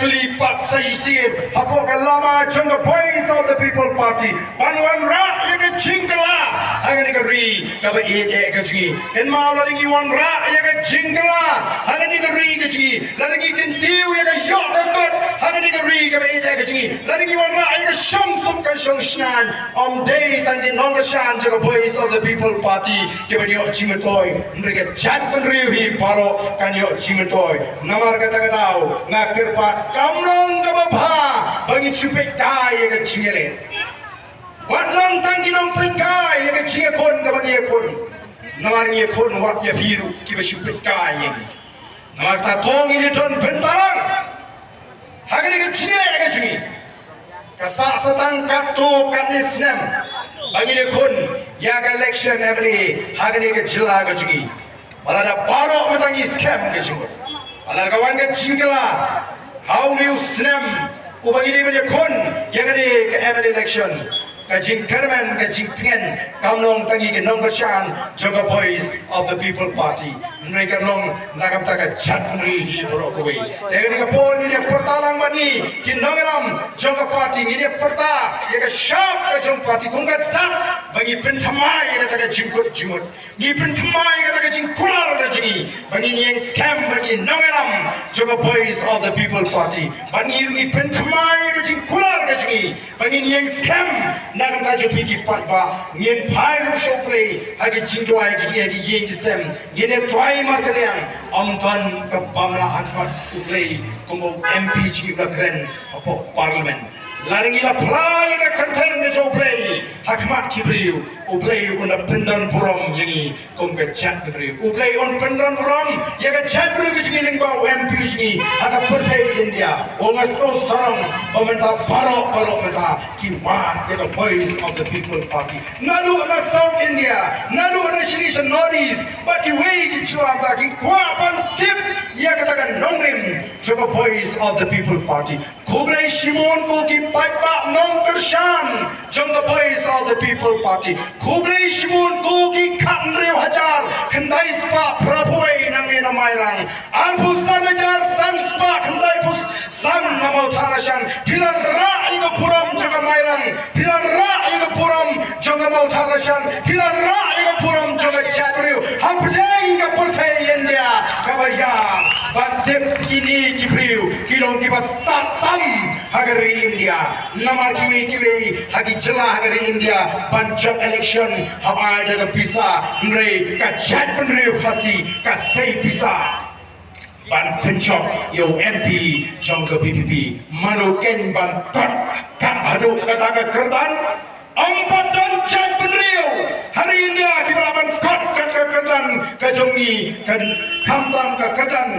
kelipat saisin apa lama jangka boys of the people party banwan rat ya ke jingkala hangan ni keri kaba ke jingi en ma la ringi wan rat ya ke jingkala hangan ni keri ke jingi la ringi kentiu ya ke yok ke kot hangan ni keri kaba ke jingi la ringi wan rat ya ke sham sup ke shong shan om day tan di nong shan jangka boys of the people party ke bani yok jingi toy mereka chat penriu hi paro kan yok jingi toy namar kata tahu nak kerpat kamlong ke bapa bagi supek kai ke cingele wadlang tangkinong pekai ke cingekon ke bagi ekon namar ni ekon wat ya biru ki be supek kai ini namar ta tong ini ton bentarang hagani ke cingele ke cingi kasak satang kato kanisnem bagi ekon ya ke election emily hagani ke jila ke cingi balada barok matangi scam ke cingi alar kawan ke jingkala how do you slam ubagi ni punya kon yang ada ke ML election ke jingkerman ke jingtingen kamnong tangi ke nong bersyan jaga boys of the people party mereka nong nakam taka chatri hi borokoi dengan ke pon ini pertalang mani ke nongram jaga party ini perta ya ke sharp ke jong party kungga tak bagi pentamai ke taka jingkut jimut ni pentamai ke taka jingkular ke jingi bagi ni yang scam bagi nongram jaga boys of the people party bagi ni pentamai ke jingkular ke jingi bagi ni yang scam nakam taka jepiki patba ngin pai ru shofle hagi jingdoi ke jingi hagi yeng disem ngin twai markaliang amtan ke Bamla Ahmad khublei kumbo MP juga keren apa parlimen laringila play ke kerten ke joblei Ahmad kibriu ublei unda pendan burom yangi kum ke chat kibriu ublei on pendan burom ya ke chat kibriu ke jingi lingba MP jingi aga pertai India ongas no sarang pementa barok meta ki mat ya ke voice of the people party nadu na South India nadu na Chinese Northeast but ki way ki chuam ta ki kwapan tip ya katakan nongrim jaga voice of the people party khublei shimon ko ki paipa nong bershan jaga voice of the people party khublei shimon ko ki khamreu hajar khandai spa prabhoi nangena Mairang albu sanajar san spa khandai bus san mawthadrishan pilar ra iko burom jaga Mairang pilar ra iko burom jaga mawthadrishan pilar ra iko burom jaga chatriu hampjeng ka pertai India kabaya Bandep kini kibriu kilong kipas tatam hagari India namar kiwi hagi jelah hagari India banjak election hawai daga bisa mre ka chat penriu khasi ka sei bisa ban pencok yo MP jangka PPP manuken ban kat hadu kata ka kerdan empat dan chat penriu hari India kibalaban kat kerdan ka jongi kan kamtang ka kerdan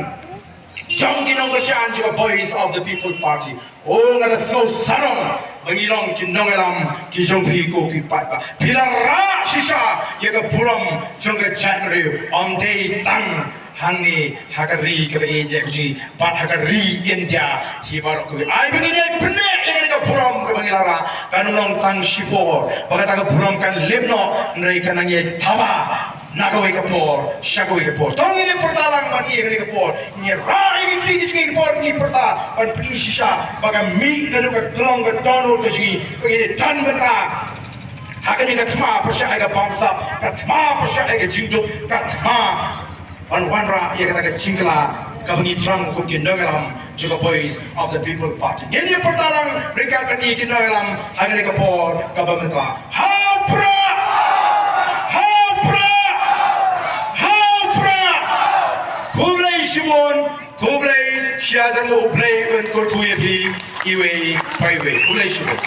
Jongi nong bersyan juga voice of the people party. Oh ngada slow sarong mengilong ki nongelam ki jongpi ko ki patpa. Pilara shisha ya ke burom jongga January om day tang hangi hagari ke India ji bat hagari India hibarok ko. Ai begini benar ini ke burom ke mengilara kanong tang shipor bagata ke burom kan lebno nrai kanangye tawa nagawai kapor, syagawai kapor. Tolong ini pertalang bagi ini kapor. Ini rai ini tinggi tinggi kapor ini perta. Ban pergi sisa bagai mi dan juga tolong ke donor ke sini. Ini dan benda. Hakan ini katma persyai ke bangsa, katma persyai ke jingjop, katma wanra ia kata ke jingkala. Kabangi terang kumkin nongelam juga boys of the people party. Ini pertalang mereka pergi ke nongelam. Hakan ini kapor kabamenta. Hapra. Khublei siajan mo ublei un kurkuye pi iwe paiwe khublei shibut